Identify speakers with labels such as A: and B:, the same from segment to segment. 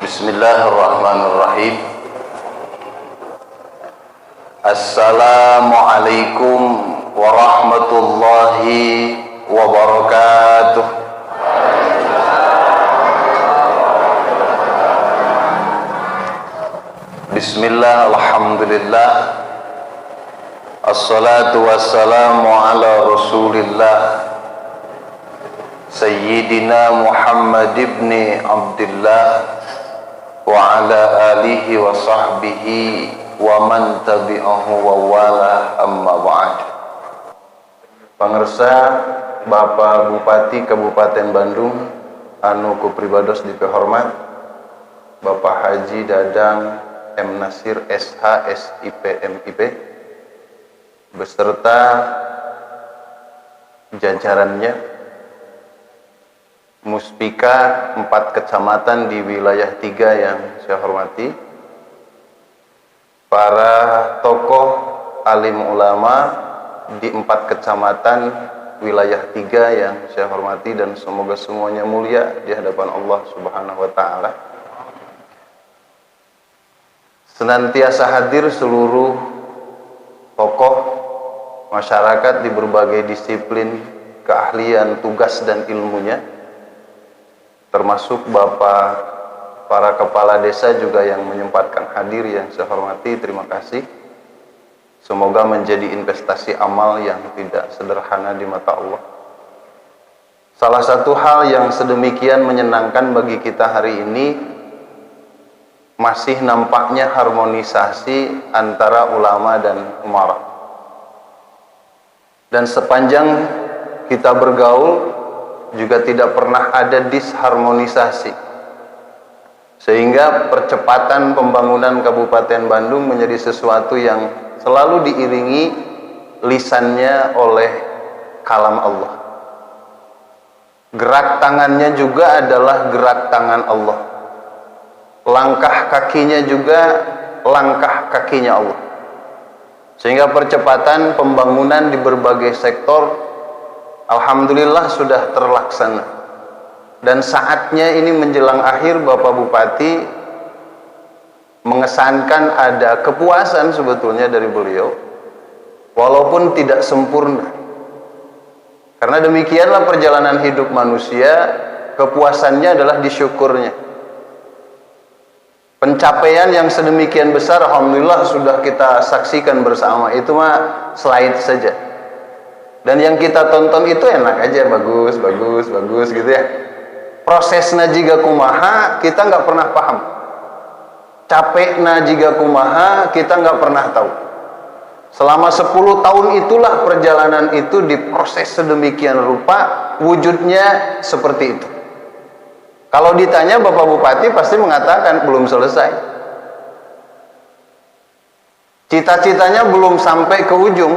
A: Bismillahirrahmanirrahim. Assalamualaikum warahmatullahi wabarakatuh. Bismillah, alhamdulillah, assalatu wassalamu ala rasulillah Sayyidina Muhammad ibn Abdullah wa ala alihi wa sahbihi wa man tabi'ahu wa wala, amma ba'd. Pangersa Bapak Bupati Kabupaten Bandung anu ku pribados dipehormat Bapak Haji Dadang M. Nasir SH SIP MIP beserta jajarannya, Muspika 4 kecamatan di wilayah 3 yang saya hormati, para tokoh alim ulama di 4 kecamatan wilayah 3 yang saya hormati, dan semoga semuanya mulia di hadapan Allah Subhanahu wa Ta'ala. Senantiasa hadir seluruh tokoh masyarakat di berbagai disiplin keahlian, tugas dan ilmunya, termasuk Bapak para kepala desa juga yang menyempatkan hadir yang saya hormati. Terima kasih. Semoga menjadi investasi amal yang tidak sederhana di mata Allah. Salah satu hal yang sedemikian menyenangkan bagi kita hari ini, masih nampaknya harmonisasi antara ulama dan umarah. Dan sepanjang kita bergaul juga tidak pernah ada disharmonisasi, sehingga percepatan pembangunan Kabupaten Bandung menjadi sesuatu yang selalu diiringi lisannya oleh kalam Allah. Gerak tangannya juga adalah gerak tangan Allah, langkah kakinya juga langkah kakinya Allah, sehingga percepatan pembangunan di berbagai sektor alhamdulillah sudah terlaksana. Dan saatnya ini menjelang akhir, Bapak Bupati mengesankan ada kepuasan sebetulnya dari beliau, walaupun tidak sempurna. Karena demikianlah perjalanan hidup manusia, kepuasannya adalah disyukurnya. Pencapaian yang sedemikian besar alhamdulillah sudah kita saksikan bersama, itu mah slide saja. Dan yang kita tonton itu enak aja, bagus gitu ya. Prosesna jiga kumaha kita nggak pernah paham, capekna jiga kumaha kita nggak pernah tahu. Selama 10 tahun itulah perjalanan itu diproses sedemikian rupa, wujudnya seperti itu. Kalau ditanya Bapak Bupati pasti mengatakan belum selesai, cita-citanya belum sampai ke ujung,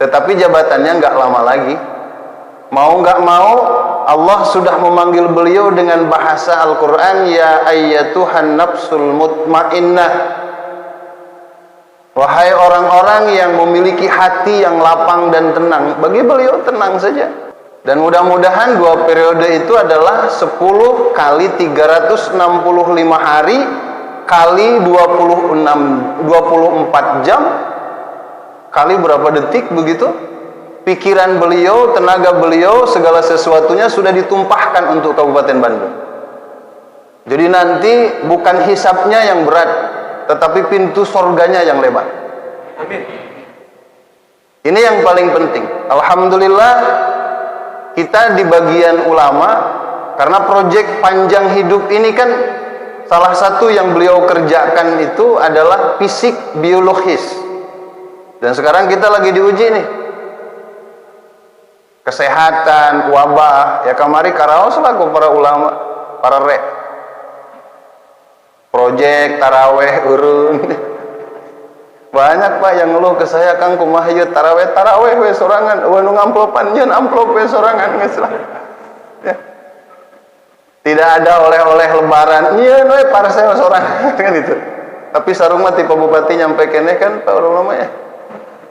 A: tetapi jabatannya nggak lama lagi. Mau nggak mau Allah sudah memanggil beliau dengan bahasa Al-Quran, ya ayyatuhan nafsul mutmainnah, wahai orang-orang yang memiliki hati yang lapang dan tenang. Bagi beliau tenang saja. Dan mudah-mudahan 2 periode itu adalah 10 kali 365 hari kali 24 jam kali berapa detik, begitu pikiran beliau, tenaga beliau, segala sesuatunya sudah ditumpahkan untuk Kabupaten Bandung. Jadi nanti bukan hisabnya yang berat, tetapi pintu surganya yang lebar. Amin. Ini yang paling penting. Alhamdulillah kita di bagian ulama, karena proyek panjang hidup ini kan salah satu yang beliau kerjakan itu adalah fisik biologis. Dan sekarang kita lagi diuji nih, kesehatan, wabah, ya kamari karaos lah ku para ulama, para rek. Projek taraweh urun. Banyak Pak yang ngeluh ke saya, Kang kumaha ieu taraweh we sorangan, eueuh nu ngamplopan nyeun amplop we sorangan geus lah. Ya. Tidak ada oleh-oleh lebaran, nyeun we parsel sorangan kan itu. Tapi sarung mah ti Pak Bupati nyampe keneh kan Pak ulama ya.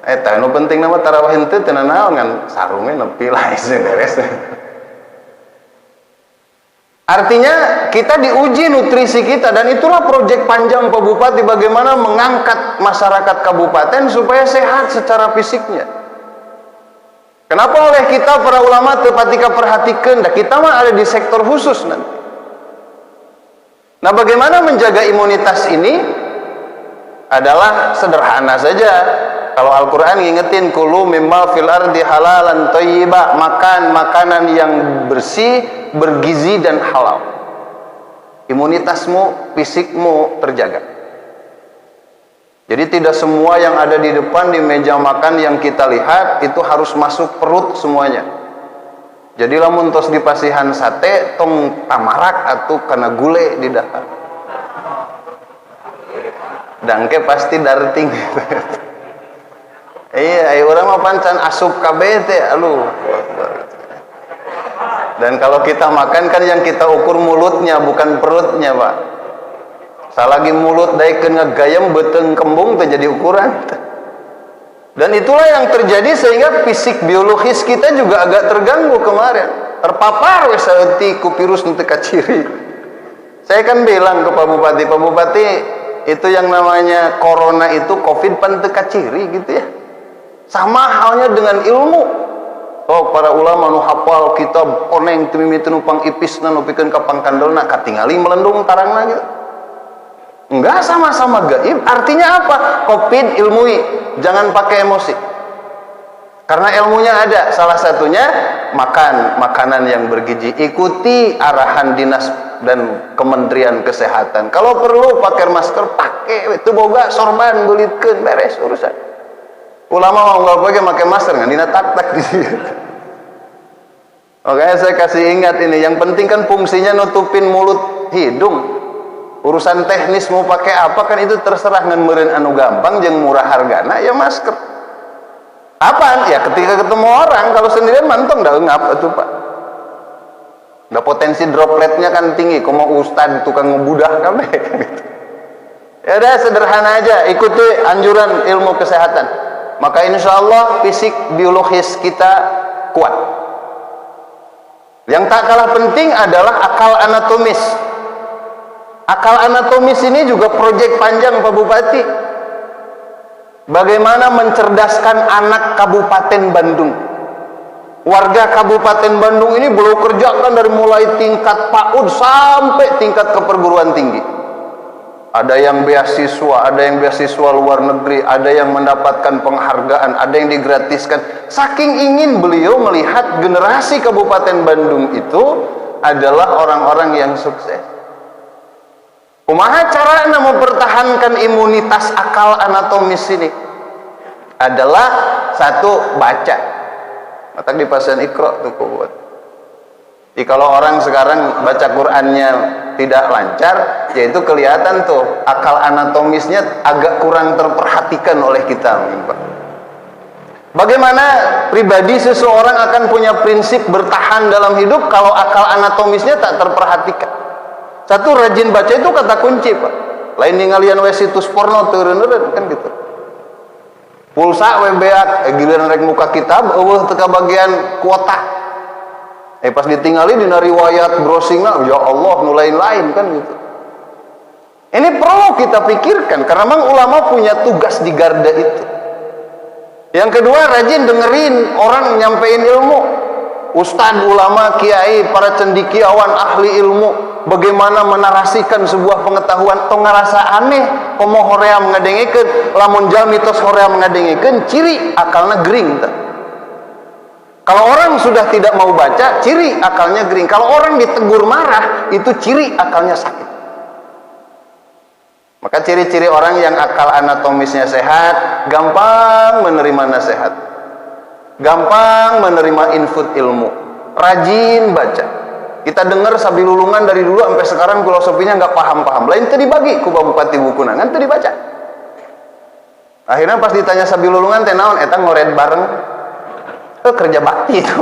A: Eta nu penting nama tarawih henteu teu naon ngan sarungnya nepi lah beres. Artinya kita diuji nutrisi kita, dan itulah proyek panjang Pak Bupati, bagaimana mengangkat masyarakat kabupaten supaya sehat secara fisiknya. Kenapa oleh kita para ulama ketika perhatikan, kita mah ada di sektor khusus nanti. Nah, bagaimana menjaga imunitas ini adalah sederhana saja. Kalau Al-Quran ngingetin kulu mimma fil ardi halalan thayyiba, makan makanan yang bersih, bergizi dan halal. Imunitasmu, fisikmu terjaga. Jadi tidak semua yang ada di depan di meja makan yang kita lihat itu harus masuk perut semuanya. Jadi lamun tos dipasihan sate tong tamarak atau kena gule di dahar. Dangke pasti darting. Iya, orang mah pancan asup kabeh teh, aluh. Dan kalau kita makan kan yang kita ukur mulutnya, bukan perutnya, Pak. Salagi mulut daikeun ngagayem beuteung kembung teh jadi ukuran. Dan itulah yang terjadi sehingga fisik biologis kita juga agak terganggu kemarin. Terpapar we saeutik ku virus nu teu kaciri. Saya kan bilang ke Pak Bupati, itu yang namanya corona itu Covid pan teu kaciri gitu ya. Sama halnya dengan ilmu. Oh, para ulama nu hafal kitab oneng teu mimiti numpang ipisna nu pikeun ka pangkandelna katingali melendung tarangna gitu. Enggak, sama-sama gaib. Artinya apa? Covid ilmui, jangan pakai emosi. Karena ilmunya ada. Salah satunya makan makanan yang bergizi. Ikuti arahan dinas dan Kementerian Kesehatan. Kalau perlu pakai masker, pakai. Itu boga sorban belitkeun, beres urusan. Ulama mau nggak pakai masker nggak? Dina tak di sini. Oke, saya kasih ingat ini. Yang penting kan fungsinya nutupin mulut hidung. Urusan teknis mau pakai apa kan itu terserah, ngan meureun anu gampang jeung murah hargana ya masker. Apaan? Ya ketika ketemu orang, kalau sendirian mantong dah ngap atuh Pak. Da potensi dropletnya kan tinggi, komo ustad tukang ngebudah kabeh gitu. Ya udah sederhana aja, ikuti anjuran ilmu kesehatan. Maka insya Allah fisik biologis kita kuat. Yang tak kalah penting adalah akal anatomis. Akal anatomis ini juga proyek panjang Pak Bupati. Bagaimana mencerdaskan anak Kabupaten Bandung. Warga Kabupaten Bandung ini belum kerjakan dari mulai tingkat PAUD sampai tingkat keperguruan tinggi. Ada yang beasiswa, ada yang beasiswa luar negeri, ada yang mendapatkan penghargaan, ada yang digratiskan. Saking ingin beliau melihat generasi Kabupaten Bandung itu adalah orang-orang yang sukses. Kumaha carana mempertahankan imunitas akal anatomis ini? Adalah satu, baca. Maka di pasien Iqra tuh buat. Jadi kalau orang sekarang baca Qur'annya tidak lancar, yaitu kelihatan tuh akal anatomisnya agak kurang terperhatikan oleh kita. Bagaimana pribadi seseorang akan punya prinsip bertahan dalam hidup kalau akal anatomisnya tak terperhatikan? Satu, rajin baca itu kata kunci Pak. Lain ninggalian we situs porno teureun-eureun kan gitu. Pulsa we beak, giliran rek muka kitab eueuh teu bagian kuota. Pas ditinggali dina riwayat browsingna, ya Allah nu lain-lain kan gitu. Ini perlu kita pikirkan karena memang ulama punya tugas di garda itu. Yang kedua, rajin dengerin orang nyampein ilmu. Ustadz, ulama, kiai, para cendikiawan, ahli ilmu, bagaimana menarasikan sebuah pengetahuan. Tong ngarasa aneh, komo hoream ngadengikeun, lamun jalmi tos hoream ngadengikeun, ciri akalna gering. Kalau orang sudah tidak mau baca, ciri akalnya gering. Kalau orang ditegur marah, itu ciri akalnya sakit. Maka ciri-ciri orang yang akal anatomisnya sehat, gampang menerima nasihat, gampang menerima input ilmu, rajin baca. Kita dengar sabilulungan dari dulu sampai sekarang filosofinya nggak paham-paham. Lain itu dibagi ku Bupati Bukuna, kan itu dibaca. Akhirnya pas ditanya sabilulungan teh naon, eta ngored bareng. Kerja bakti itu.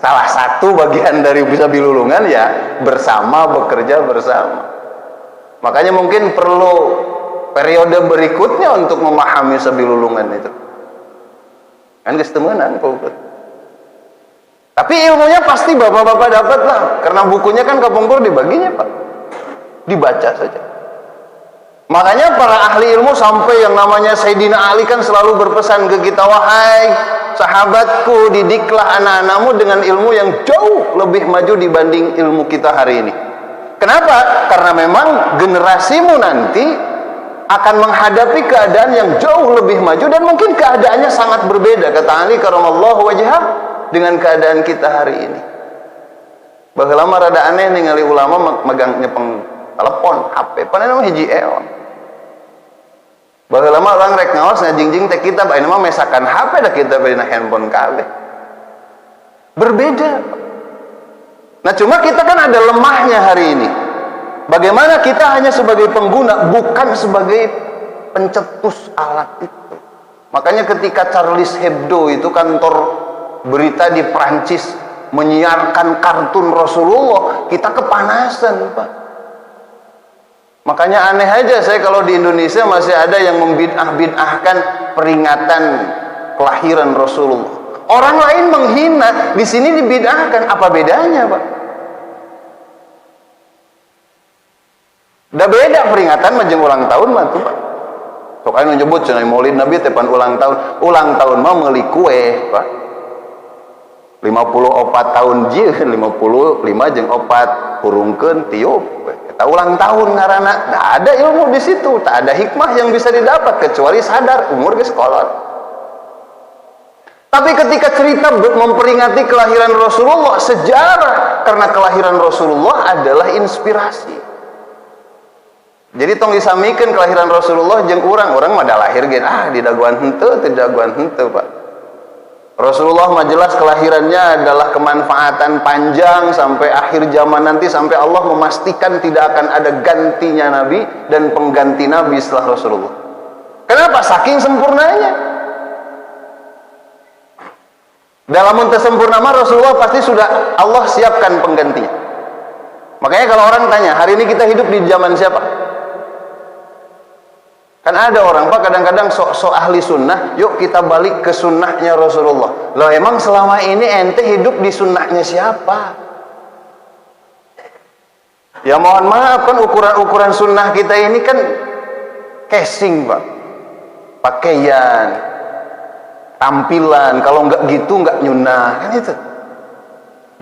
A: Salah satu bagian dari sabilulungan ya bersama, bekerja bersama. Makanya mungkin perlu periode berikutnya untuk memahami sabilulungan itu. Kan geus teu meunang Pak. Tapi ilmunya pasti bapak-bapak dapat lah, karena bukunya kan kapungkur dibaginya Pak, dibaca saja. Makanya para ahli ilmu sampai yang namanya Sayyidina Ali kan selalu berpesan ke kita, wahai sahabatku, didiklah anak-anakmu dengan ilmu yang jauh lebih maju dibanding ilmu kita hari ini. Kenapa? Karena memang generasimu nanti akan menghadapi keadaan yang jauh lebih maju dan mungkin keadaannya sangat berbeda, kata Ali karamallahu wajhah, dengan keadaan kita hari ini. Baheula mah rada aneh ningali ulama megang nyepeng telepon HP panen mah hiji eon. Baheula mah orang rek ngaos ngajingjing teh kitab, aya mah mesakan HP da kita dina handphone kabeh. Berbeda. Nah, cuma kita kan ada lemahnya hari ini. Bagaimana kita hanya sebagai pengguna, bukan sebagai pencetus alat itu. Makanya ketika Charlie Hebdo itu, kantor berita di Prancis, menyiarkan kartun Rasulullah, kita kepanasan Pak. Makanya aneh aja saya kalau di Indonesia masih ada yang membid'ah-bid'ahkan peringatan kelahiran Rasulullah. Orang lain menghina, di sini dibid'ahkan. Apa bedanya Pak? Udah beda peringatan majeng ulang tahun mah tuh Pak. Sok aya nyebut cenah Maulid Nabi tepan ulang tahun. Ulang tahun mah meuli kue Pak. 54 tahun jieu, 55 jeung 4 hurungkeun tiup. Eta ulang tahun ngaranna. Tah ada ilmu di situ, tak ada hikmah yang bisa didapat kecuali sadar umur geus kolot. Tapi ketika cerita memperingati kelahiran Rasulullah, sejarah, karena kelahiran Rasulullah adalah inspirasi. Jadi tong disamikeun kelahiran Rasulullah jeung urang mah da lahir gen di daguan henteu teu daguan henteu Pak. Rasulullah mah jelas kelahirannya adalah kemanfaatan panjang sampai akhir zaman nanti, sampai Allah memastikan tidak akan ada gantinya Nabi dan pengganti Nabi setelah Rasulullah. Kenapa? Saking sempurnanya. Dalam sempurna mah Rasulullah pasti sudah Allah siapkan penggantinya. Makanya kalau orang tanya, hari ini kita hidup di zaman siapa? Kan ada orang Pak kadang-kadang sok ahli sunnah, yuk kita balik ke sunnahnya Rasulullah. Loh emang selama ini ente hidup di sunnahnya siapa? Ya mohon maaf kan ukuran-ukuran sunnah kita ini kan casing Pak, pakaian, tampilan, kalau nggak gitu nggak nyunah kan itu.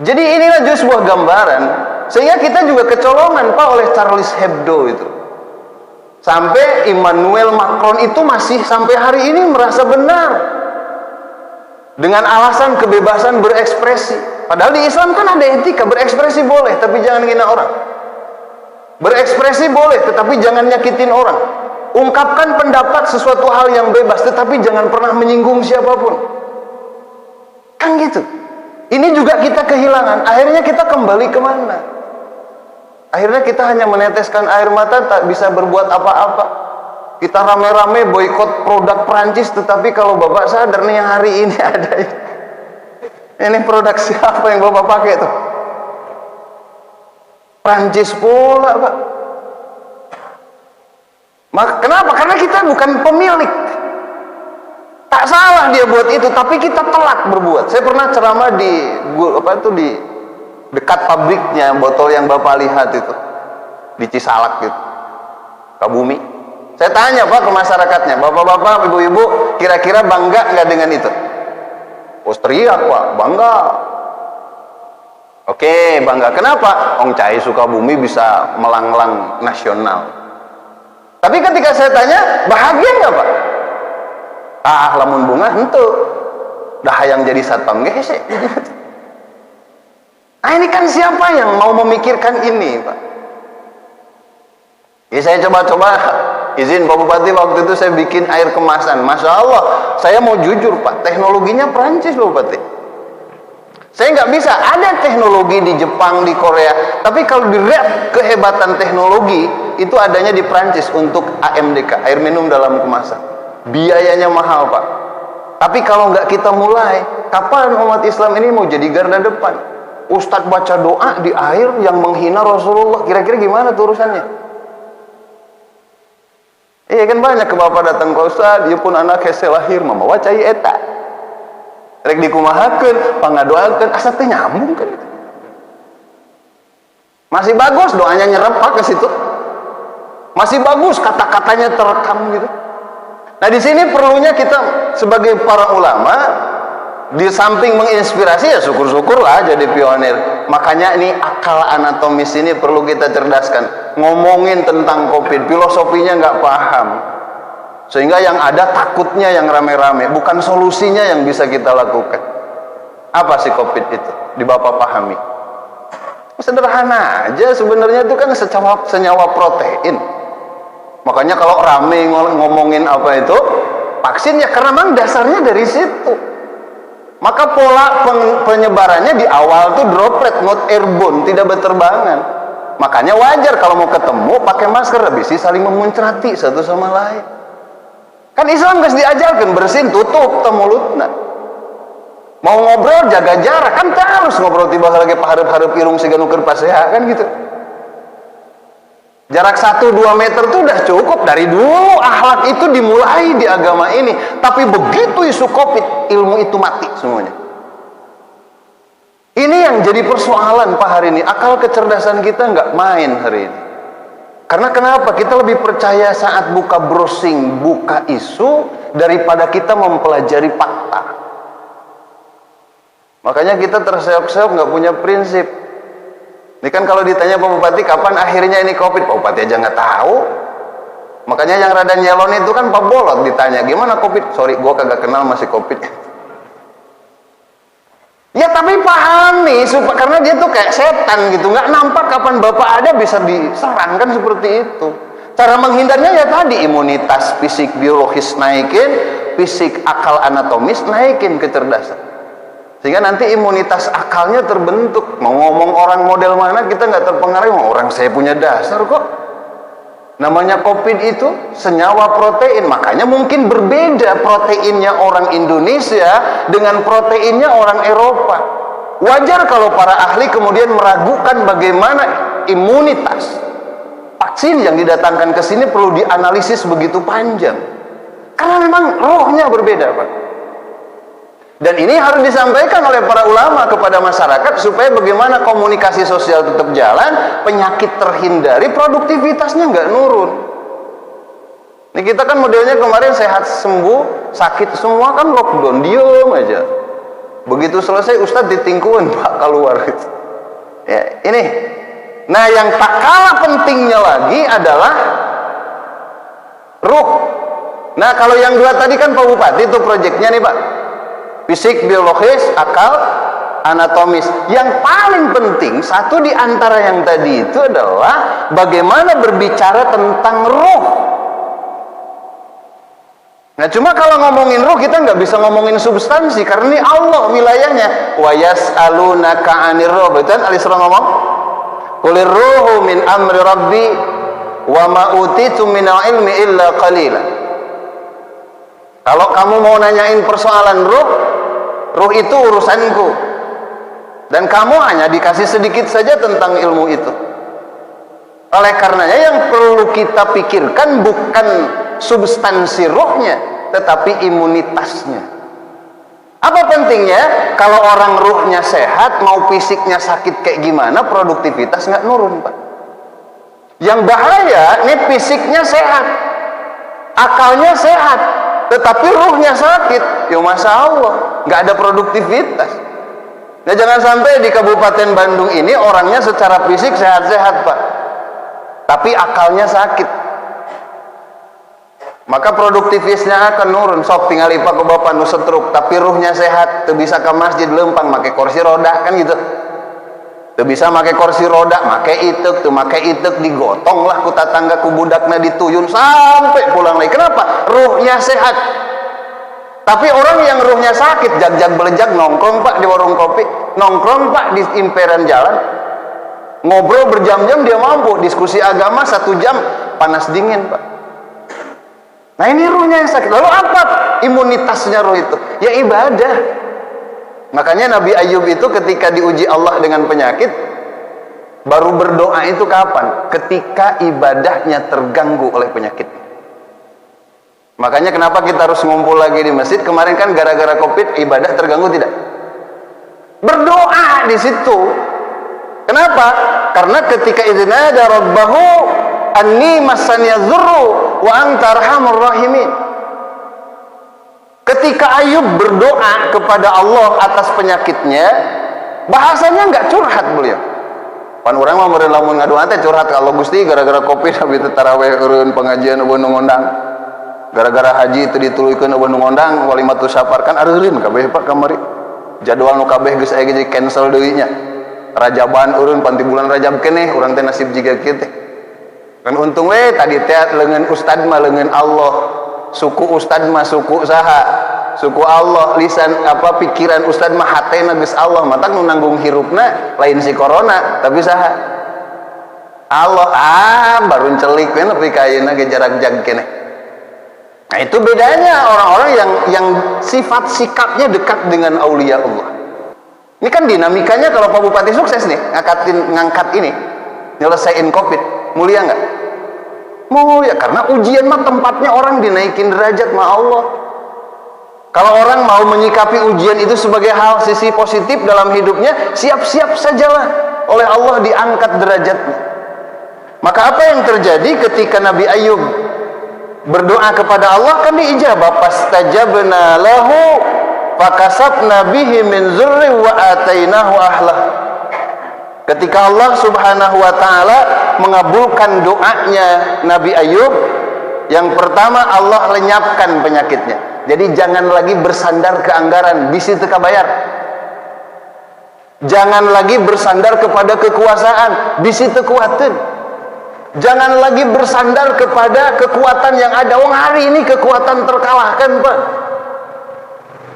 A: Jadi inilah justru sebuah gambaran sehingga kita juga kecolongan Pak oleh Charlie Hebdo itu. Sampai Emmanuel Macron itu masih sampai hari ini merasa benar dengan alasan kebebasan berekspresi. Padahal di Islam kan ada etika, berekspresi boleh tapi jangan ngina orang. Berekspresi boleh tetapi jangan nyakitin orang. Ungkapkan pendapat sesuatu hal yang bebas tetapi jangan pernah menyinggung siapapun. Kan gitu. Ini juga kita kehilangan. Akhirnya kita kembali kemana? Akhirnya kita hanya meneteskan air mata, tak bisa berbuat apa-apa. Kita rame-rame boikot produk Prancis, tetapi kalau Bapak sadar nih yang hari ini ada ini produk siapa yang Bapak pakai tuh? Prancis pula Pak. Kenapa? Karena kita bukan pemilik. Tak salah dia buat itu, tapi kita telat berbuat. Saya pernah ceramah di dekat pabriknya botol yang Bapak lihat itu di Cisalak gitu, Kabumi. Saya tanya Pak ke masyarakatnya, bapak-bapak, ibu-ibu, kira-kira bangga nggak dengan itu? Oh teriak Pak, bangga. Oke, bangga. Kenapa? Ong Cai Sukabumi bisa melanglang nasional. Tapi ketika saya tanya, bahagia nggak Pak? Lamun bunga henteu. Dah hayang jadi satpam gese. Nah ini kan siapa yang mau memikirkan ini Pak? Ya saya coba-coba izin Pak Bupati, waktu itu saya bikin air kemasan. Masya Allah, saya mau jujur Pak, teknologinya Perancis Pak Bupati. Saya nggak bisa, ada teknologi di Jepang, di Korea, tapi kalau dilihat kehebatan teknologi itu adanya di Perancis untuk AMDK, air minum dalam kemasan. Biayanya mahal Pak. Tapi kalau nggak kita mulai, kapan umat Islam ini mau jadi garda depan? Ustadz baca doa di air yang menghina Rasulullah, kira-kira gimana tuh urusannya? Iya kan banyak ke bapak datang ke Ustadz, dia pun anak hese lahir, mama wacai eta. Rek dikumahakeun, pangadoakeun, asa teh nyambung kan. Masih bagus doanya nyerap Pak ke situ. Masih bagus kata-katanya terekam gitu. Nah, di sini perlunya kita sebagai para ulama di samping menginspirasi ya syukur-syukurlah jadi pionir. Makanya ini akal anatomis ini perlu kita cerdaskan. Ngomongin tentang COVID, filosofinya nggak paham. Sehingga yang ada takutnya yang rame-rame, bukan solusinya yang bisa kita lakukan. Apa sih COVID itu? Di Bapak pahami. Sederhana aja sebenarnya itu kan senyawa protein. Makanya kalau rame ngomongin apa itu vaksin ya karena memang dasarnya dari situ. Maka pola penyebarannya di awal tuh droplet, not airborne, tidak berterbangan. Makanya wajar kalau mau ketemu pakai masker, bisa saling memuncerati satu sama lain. Kan Islam geus diajarkan bersin tutup teu mulutna. Mau ngobrol jaga jarak, kan harus ngobrol tiba lagi pahareup-hareup irung siga nu keur paseha kan gitu. Jarak 1-2 meter itu udah cukup. Dari dulu akhlak itu dimulai di agama ini. Tapi begitu isu COVID, ilmu itu mati semuanya. Ini yang jadi persoalan Pak hari ini. Akal kecerdasan kita nggak main hari ini. Karena kenapa? Kita lebih percaya saat buka browsing, buka isu, daripada kita mempelajari fakta. Makanya kita terseok-seok nggak punya prinsip. Ini kan kalau ditanya Pak Bupati kapan akhirnya ini COVID, Pak Bupati aja nggak tahu. Makanya yang rada nyelon itu kan Pak Bolot ditanya gimana COVID, sorry gua kagak kenal masih COVID. Ya tapi pahami supaya karena dia tuh kayak setan gitu, nggak nampak kapan Bapak ada bisa diserang kan seperti itu. Cara menghindarnya ya tadi imunitas fisik biologis naikin, fisik akal anatomis naikin kecerdasan. Sehingga nanti imunitas akalnya terbentuk. Mau ngomong orang model mana kita nggak terpengaruh. Orang saya punya dasar kok. Namanya COVID itu senyawa protein. Makanya mungkin berbeda proteinnya orang Indonesia dengan proteinnya orang Eropa. Wajar kalau para ahli kemudian meragukan bagaimana imunitas vaksin yang didatangkan ke sini perlu dianalisis begitu panjang. Karena memang rohnya berbeda, Pak. Dan ini harus disampaikan oleh para ulama kepada masyarakat supaya bagaimana komunikasi sosial tetap jalan, penyakit terhindari, produktivitasnya nggak nurun. Ini kita kan modelnya kemarin sehat sembuh, sakit semua kan lockdown, diem aja. Begitu selesai Ustadz ditingkuin Pak keluar gitu. Ya, ini. Nah yang tak kalah pentingnya lagi adalah ruh. Nah kalau yang dua tadi kan Pak Bupati itu proyeknya nih Pak. Fisik, biologis, akal, anatomis. Yang paling penting, satu di antara yang tadi itu adalah bagaimana berbicara tentang ruh. Nah cuma kalau ngomongin ruh, kita nggak bisa ngomongin substansi, karena ini Allah wilayahnya. Wa yas'alunaka 'anir ruh. Betul Al-Isra ngomong? Qulir ruhu min amri rabbi wa ma utitu minal ilmi illa qalila. Kalau kamu mau nanyain persoalan ruh itu urusanku. Dan kamu hanya dikasih sedikit saja tentang ilmu itu. Oleh karenanya yang perlu kita pikirkan bukan substansi ruhnya, tetapi imunitasnya. Apa pentingnya? Kalau orang ruhnya sehat, mau fisiknya sakit kayak gimana, produktivitas nggak nurun, Pak. Yang bahaya, ini fisiknya sehat, akalnya sehat, tetapi ruhnya sakit, ya masya Allah, nggak ada produktivitas. Nah jangan sampai di Kabupaten Bandung ini orangnya secara fisik sehat-sehat Pak, tapi akalnya sakit, maka produktivitasnya akan nurun. Sok tinggal ipa ke bapak nu setruk, tapi ruhnya sehat, tuh bisa ke masjid lempang, pakai kursi roda kan gitu. Tuh bisa pakai kursi roda, pakai itek digotong lah ku tatangga ku budakna dituyun sampai pulang lagi. Kenapa? Ruhnya sehat. Tapi orang yang ruhnya sakit, jag-jag belejag nongkrong Pak di warung kopi, nongkrong Pak di imperan jalan, ngobrol berjam-jam dia mampu, diskusi agama 1 jam panas dingin Pak. Nah ini ruhnya yang sakit. Lalu apa imunitasnya ruh itu? Ya ibadah. Makanya Nabi Ayub itu ketika diuji Allah dengan penyakit, baru berdoa itu kapan? Ketika ibadahnya terganggu oleh penyakit. Makanya kenapa kita harus ngumpul lagi di masjid? Kemarin kan gara-gara Covid ibadah terganggu tidak? Berdoa di situ. Kenapa? Karena ketika iznada rabbahu anni massaniya dzurru wa anta arhamur rahimin. Ketika Ayub berdoa kepada Allah atas penyakitnya, bahasanya enggak curhat beliau. Pan urang mah meureun lamun ngadoa teh curhat kalau Gusti gara-gara Covid habis teu tarawih eureun pengajian eueuh nu ngondang. Gara-gara haji teu dituluykeun eueuh nu ngondang walimatus safar kan areureun kabeh Pak kamari. Jadwal nu kabeh geus aya jadi cancel deui nya. Rajaban urun panti bulan Rajab keneh urang teh nasib jiga kieu teh. Kan untung we tadi teh leungeun ustad mah leungeun Allah. Suku ustad mah suku saha? Suku Allah, lisan apa pikiran ustad mah hatena geus Allah, mata nu nanggung hirupna lain si corona, tapi saha? Allah baru celik we nepi ka ayeuna ge jarak jag keneh. Nah, itu bedanya orang-orang yang sifat sikapnya dekat dengan aulia Allah. Ini kan dinamikanya kalau Pak Bupati sukses nih ngangkat ini, nyelesain Covid, mulia nggak? Mulia, karena ujian mah tempatnya orang dinaikin derajat sama Allah. Kalau orang mau menyikapi ujian itu sebagai hal sisi positif dalam hidupnya, siap-siap sajalah oleh Allah diangkat derajatnya. Maka apa yang terjadi ketika Nabi Ayub berdoa kepada Allah kan diijabah, fastajabna lahu fakasabna bihi min dzurri wa atainahu ahlah. Ketika Allah Subhanahu wa taala mengabulkan doanya Nabi Ayub, yang pertama Allah lenyapkan penyakitnya. Jadi jangan lagi bersandar ke anggaran, bisi teu kabayar. Jangan lagi bersandar kepada kekuasaan, bisi teu kuateun. Jangan lagi bersandar kepada kekuatan yang ada. Wong hari ini kekuatan terkalahkan, Pak.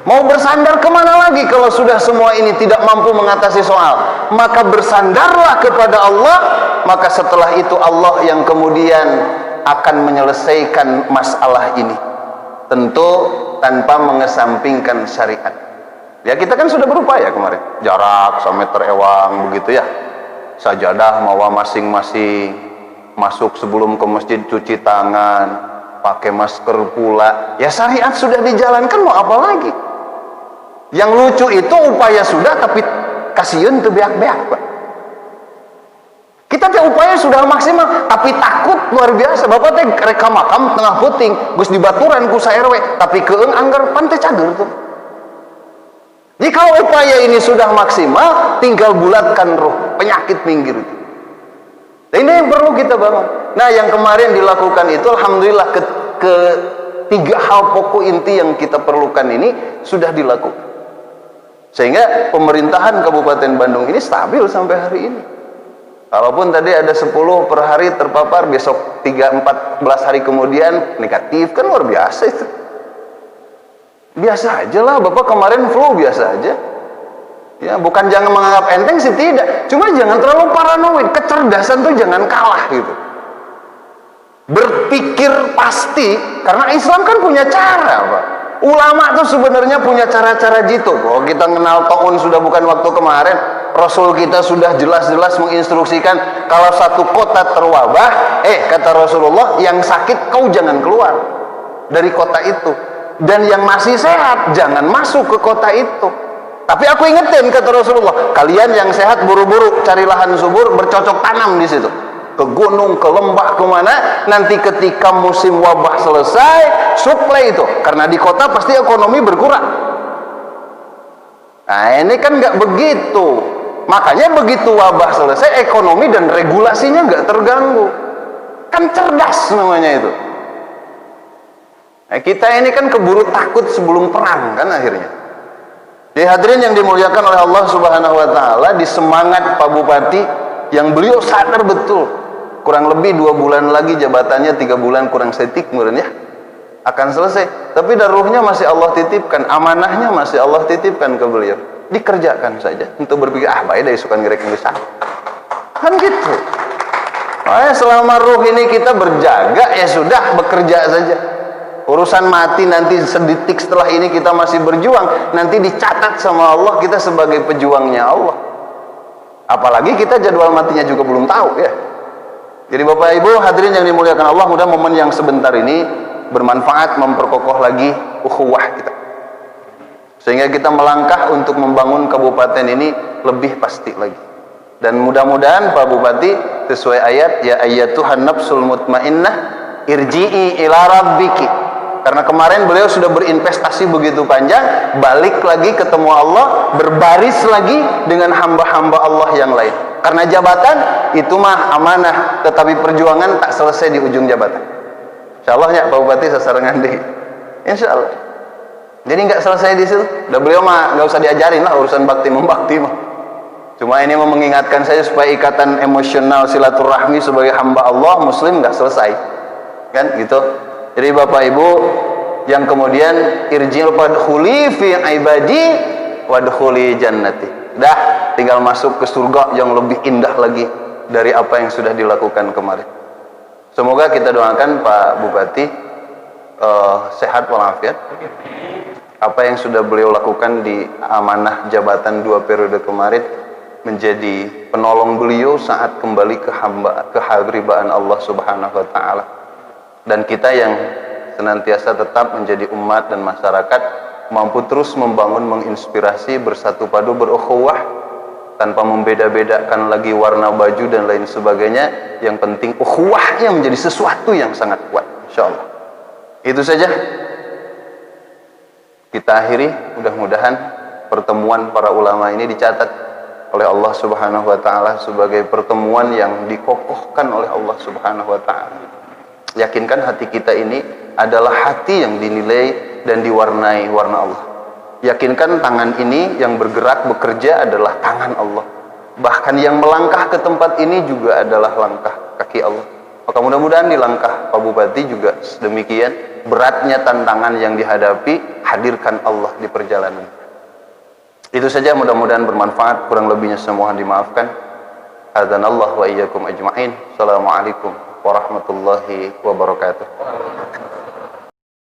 A: Mau bersandar kemana lagi kalau sudah semua ini tidak mampu mengatasi soal? Maka bersandarlah kepada Allah. Maka setelah itu Allah yang kemudian akan menyelesaikan masalah ini. Tentu tanpa mengesampingkan syariat. Ya kita kan sudah berupaya kemarin. Jarak 1 meter ewang begitu ya. Sajadah mawa masing-masing. Masuk sebelum ke masjid cuci tangan. Pakai masker pula. Ya syariat sudah dijalankan, mau apa lagi? Yang lucu itu upaya sudah tapi kasihan teu beak-beak, Pak. Kita teh upaya sudah maksimal tapi takut luar biasa. Bapak teh reka makam tengah puting, geus dibaturan ku sa RW, tapi keung anggar pan teh cager tuh. Jadi kalau upaya ini sudah maksimal, tinggal bulatkan roh, penyakit minggir itu. Nah, ini yang perlu kita bangun. Nah, yang kemarin dilakukan itu alhamdulillah ketiga hal pokok inti yang kita perlukan ini sudah dilakukan. Sehingga pemerintahan Kabupaten Bandung ini stabil sampai hari ini. Kalaupun tadi ada 10 per hari terpapar, besok 3-14 hari kemudian negatif, kan luar biasa itu. Biasa aja lah, Bapak kemarin flu biasa aja. Ya, bukan jangan menganggap enteng sih, tidak. Cuma jangan terlalu paranoid, kecerdasan tuh jangan kalah gitu. Berpikir pasti, karena Islam kan punya cara, Pak. Ulama tuh sebenarnya punya cara-cara jitu. Oh, kita kenal taun sudah bukan waktu kemarin. Rasul kita sudah jelas-jelas menginstruksikan kalau satu kota terwabah, kata Rasulullah, yang sakit kau jangan keluar dari kota itu. Dan yang masih sehat jangan masuk ke kota itu. Tapi aku ingetin, kata Rasulullah, kalian yang sehat buru-buru cari lahan subur, bercocok tanam di situ. Ke gunung, ke lembah, kemana, nanti ketika musim wabah selesai, suplai itu, karena di kota pasti ekonomi berkurang. Nah ini kan nggak begitu, makanya begitu wabah selesai, ekonomi dan regulasinya nggak terganggu, kan cerdas namanya itu. Nah, kita ini kan keburu takut sebelum perang kan akhirnya. Jadi hadirin yang dimuliakan oleh Allah Subhanahu Wa Taala, di semangat Pak Bupati yang beliau sadar betul, kurang lebih 2 bulan lagi jabatannya, 3 bulan kurang setik meureun ya akan selesai. Tapi daruhnya masih Allah titipkan, amanahnya masih Allah titipkan ke beliau. Dikerjakan saja, untuk berpikir baik deh sukan ngerek ngerusak. Kan gitu. Makanya selama ruh ini kita berjaga, ya sudah bekerja saja. Urusan mati nanti sedetik setelah ini kita masih berjuang, nanti dicatat sama Allah kita sebagai pejuangnya Allah. Apalagi kita jadwal matinya juga belum tahu ya. Jadi Bapak Ibu hadirin yang dimuliakan Allah, mudah momen yang sebentar ini bermanfaat, memperkokoh lagi ukhuwah kita, sehingga kita melangkah untuk membangun kabupaten ini lebih pasti lagi. Dan mudah-mudahan Pak Bupati sesuai ayat, ya ayyatuhan nafsul mutmainnah irji'i ila rabbiki, karena kemarin beliau sudah berinvestasi begitu panjang, balik lagi ketemu Allah, berbaris lagi dengan hamba-hamba Allah yang lain. Karena jabatan itu mah amanah, tetapi perjuangan tak selesai di ujung jabatan. Insyaallah ya Pak Bupati sasarangan deh. Insyaallah. Jadi nggak selesai di situ. Dan beliau mah nggak usah diajarin lah urusan bakti membakti mah. Cuma ini mau mengingatkan saya supaya ikatan emosional silaturahmi sebagai hamba Allah Muslim nggak selesai, kan gitu. Jadi Bapak Ibu yang kemudian irji'u fadkhuli fi ibadi wadkhuli jannati. Dah, tinggal masuk ke surga yang lebih indah lagi dari apa yang sudah dilakukan kemarin. Semoga kita doakan Pak Bupati sehat walafiat. Apa yang sudah beliau lakukan di amanah jabatan 2 periode kemarin menjadi penolong beliau saat kembali ke kehabribaan Allah Subhanahu wa taala. Dan kita yang senantiasa tetap menjadi umat dan masyarakat mampu terus membangun, menginspirasi, bersatu padu, berukhuwah tanpa membeda-bedakan lagi warna baju dan lain sebagainya. Yang penting ukhuwahnya menjadi sesuatu yang sangat kuat, insyaallah. Itu saja kita akhiri. Mudah-mudahan pertemuan para ulama ini dicatat oleh Allah Subhanahu wa taala sebagai pertemuan yang dikokohkan oleh Allah Subhanahu wa taala. Yakinkan hati kita ini adalah hati yang dinilai dan diwarnai warna Allah. Yakinkan tangan ini yang bergerak bekerja adalah tangan Allah. Bahkan yang melangkah ke tempat ini juga adalah langkah kaki Allah. Maka mudah-mudahan di langkah Pak Bupati juga demikian. Beratnya tantangan yang dihadapi, hadirkan Allah di perjalanan. Itu saja, mudah-mudahan bermanfaat. Kurang lebihnya semua dimaafkan. Adzanallahu wa iyyakum ajma'in. Assalamualaikum warahmatullahi wabarakatuh.